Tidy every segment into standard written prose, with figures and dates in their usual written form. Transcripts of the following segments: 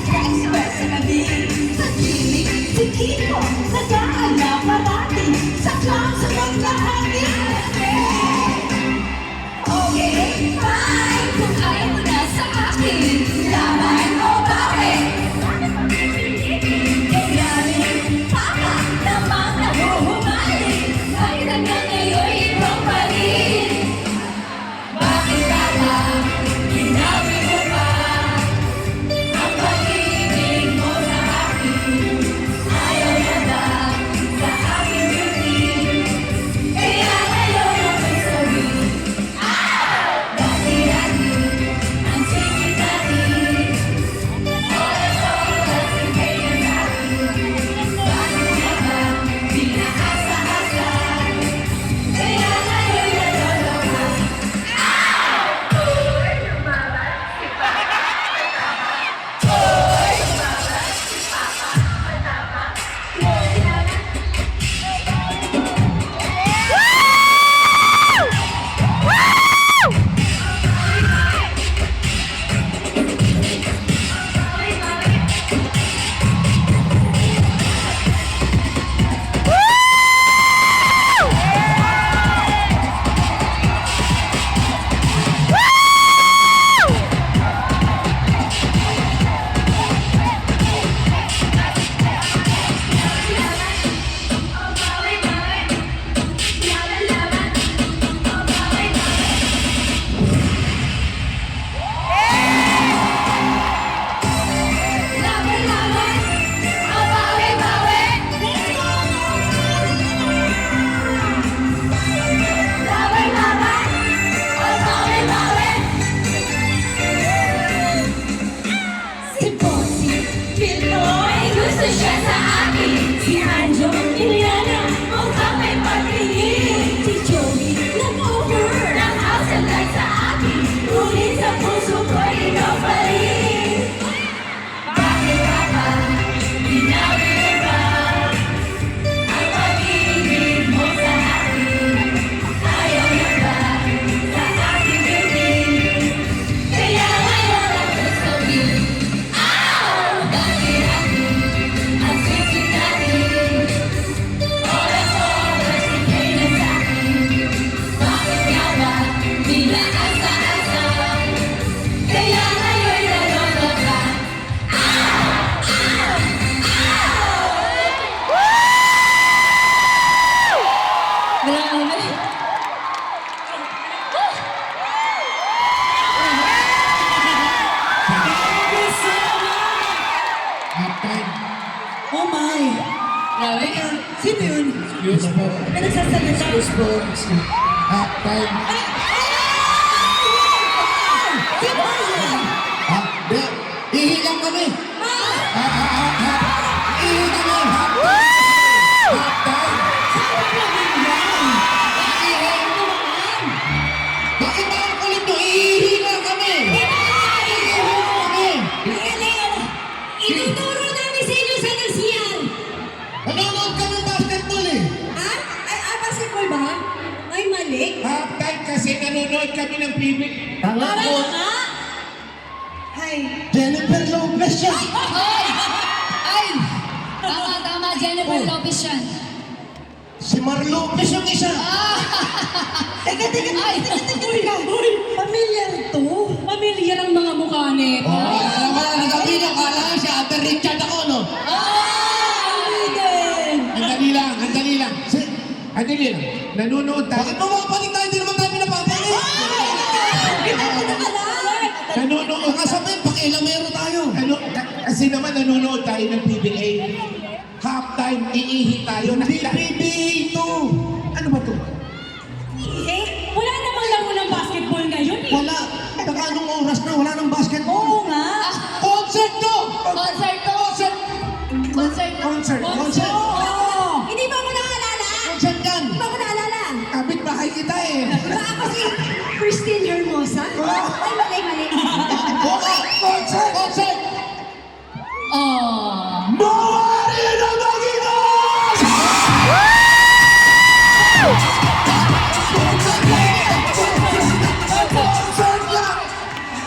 nag-express sa gabi. Sa gimmick, si Kiko, nag-aala parati. Sa clown, sa mga hangin. Okay, fine, kung ayaw mo na sa akin, laban o bakit? Ganyanin, tama, namang nahuhumali. Kahit hanggang ngayon, ibang pa rin. Bakit tama, ginawi mo pa ang pag-ibig mo sa akin? Ayaw na ba sa aking routine? Kaya ngayon ako'y sorry. Dati-dati, ang sweet natin. Oras-oras, hintay na natin. Bakit nga ba pinaasa-asa? Kaya ngayon naloloka. Laban-laban, o bawi-bawi. Laban-laban, o bawi-bawi. Si Bossy, feel ko ay gusto siya sa akin. Si Anjo, Iliana, mukhang may pagtingin. Si Joey, nag-over, nag-outside sa akin. Ngunit sa puso ko, ikaw pa rin. Bakit ka ba, ginawi mo ba ang pag-ibig mo sa akin? Ayaw na ba sa aking routine? Kaya ngayon ako'y sorry. Dati-dati, ang sweet natin. Oras-oras, hintay na sa'kin. Bakit nga ba pinaasa-asa? Kaya ngayon naloloka. Grabe. Halftime. Oh my! Grabe. Sino yun? Excuse po. May nagsasalita. Excuse po. Halftime. Sino yun? Di. Ihilang kami. Ihilang kami. Halftime. Bakit ba ang kulit nyo? Ihilang kami. Ihilang kami. Ituturo namin sa inyo sa nasiyan. Nanonood ka ng basketball eh. Ha? Ay, basketball ba? Ay, mali. Halftime kasi nanonood kami ng PBA. Para nga. Ay. Jennifer Lopez siya. Ay! Tama, Jennifer Lopez yan. Si Mar Lopez yung isa. Teka. Uy, familiar to. Familiar ang mga mukha nito. Alam mo, nagkabino, kala nga si Ate Richard ako, no? Andali lang. Andali lang. Nanonood tayo. Bakit bumabalik tayo? Hindi naman tayo pinapabalik. Nanonood. Baka sabihin, pakilamero tayo. Kasi naman nanonood tayo ng PBA. Halftime, iihi tayo. Hindi PBA ito. Ano ba ito? Wala namang laro ng basketball ngayon eh. Wala. Baka anong oras na, wala nang basketball. Oo nga. Concert to! Concert. Concert. Hindi ba mo naalala? Concert yan. Hindi ba mo naalala? Kapit bahay kita eh. Diba ako si Christine Hermosa? Ay, mali. Concert! Concert! Oh. Mawari na Maginos! Concert lang!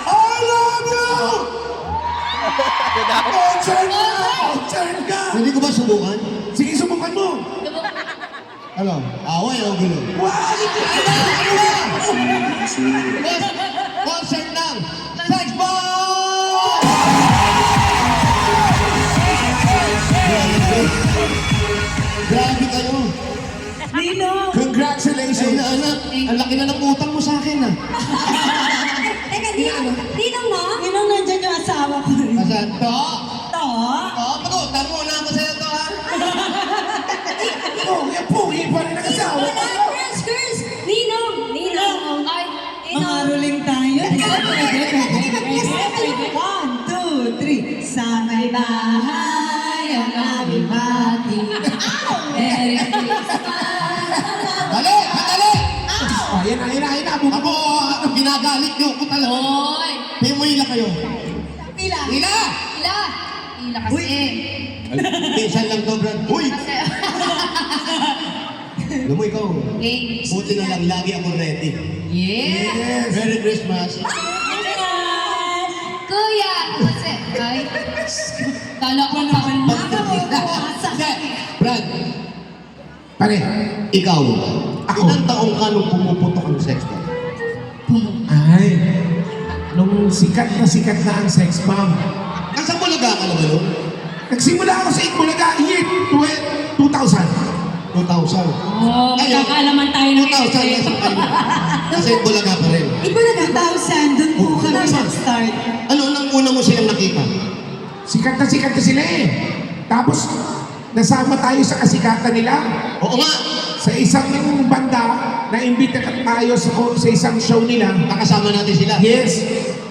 I love you! Turn ka! Hindi ko ba subukan? Sige, subukan mo! Ano? Away o gulo? Wow! Concert ng Sex Bomb! Grabe kayo. Ninong! Congratulations! Ay, anak, ang laki na ng utang mo sa akin, ah. Teka, Ninong mo? Ninong nandyan yung asawa ko rin. Asan? To? To? Pag-utang muna ako sa'yo to, ha? Oh, yan po, pa rin ang asawa. Girls! Ninong! Ninong! Ay, Mangaruling tayo. One, two, three. Sa may bahay ang aming bati. Merry Christmas. Dali! Dali! Oh, yan na. Ako, ginagalit niyo ako talaga. Hoy! May umuila kayo. Pila. Ila! Ila! Ila kasi. Minsan lang to, Brad. Uy! Alam mo ikaw, Games. buti na lang lagi ako ready. Yeah! Merry Christmas. Kuya! Kasi, ay, kala ko naman Brad, Pare, ikaw, Ako. ilang taong ka nung pumuputok ang sex bomb? ay, nung sikat na ang sex bomb, Nasa Bulaga ka na ba nun? nagsimula ako sa Itbulaga year 2000. 2000. Oh, Ngayon, magkakaalaman tayo ng 2000 nasa kayo. Nasa Bulaga pa rin. Iba na 1,000. Doon po kami mag-start. Ano nang una mo silang nakita? Sikat na sila eh. Tapos, nasama tayo sa kasikatan nila. Oo nga, Sa isang banda, na-imbita tayo sa isang show nila. nakasama natin sila. Yes,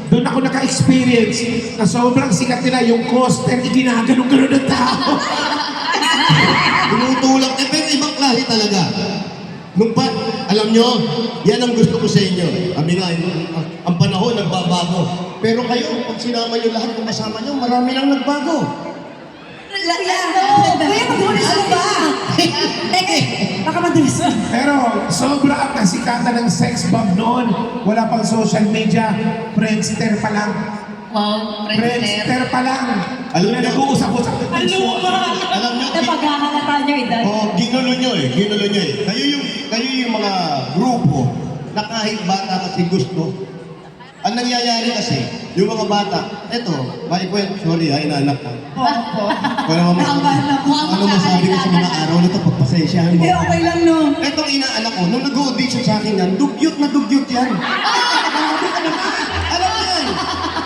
doon ako naka-experience na sobrang sikat nila yung coaster, ginaganon-ganon ng tao. Tinutulak niya, pero ibang klase talaga. Nung pa, alam nyo, yan ang gusto ko sa inyo. Sabi nga, ang panahon nagbabago. Pero kayo, pag sinama nyo lahat ng kasama nyo, marami lang nagbago. Kuya, mag-ulis ka ba? Teka, baka madulis. Pero sobra ang kasikatan ng sex bomb noon. Wala pang social media, Friendster pa lang. Wow, Friendster pa lang. Alam Na niyo- nag-uusap-usap ng Facebook. Alam nyo, Napaghahalata niyo, edad. ginulo nyo eh, ginulo nyo eh. Kayo yung mga grupo na kahit bata kasi gusto. Ang nangyayari kasi, yung mga bata, eto, maikwento, sorry ha, inaanak ko. Wala ano masabi ko sa mga araw na ito, pagpasensyahan mo. Hindi, okay lang, no? Etong inaanak ko, nung nag-audition sa akin yan, dugyot na dugyot yan. Alam yan!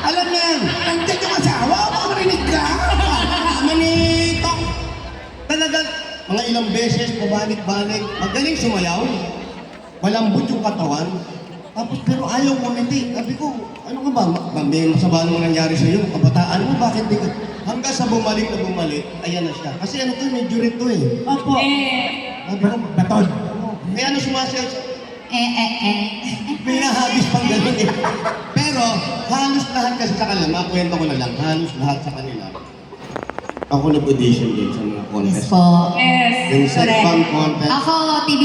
Alam yan! Nandiyan yung asawa, makarinig ka. Manito! Talagang, mga ilang beses, pabalik-balik, magaling sumayaw, malambot yung katawan, tapos pero ayaw mo hindi. Sabi ko, ano ka ba? May masama naman nangyari sa iyo, kabataan mo, bakit di ka? Hanggang sa bumalik na bumalik, ayan na siya. Kasi ano to, medyo rito eh. Opo. Sabi ko, Baton. may ano sumasayaw sa... May nahagis pang ganun eh. Pero, halos lahat kasi sa kanila, makwento ko na lang, halos lahat sa kanila. Ako nag-audition din sa mga contest. Po. Yes. Yung sex bomb contest. Ako,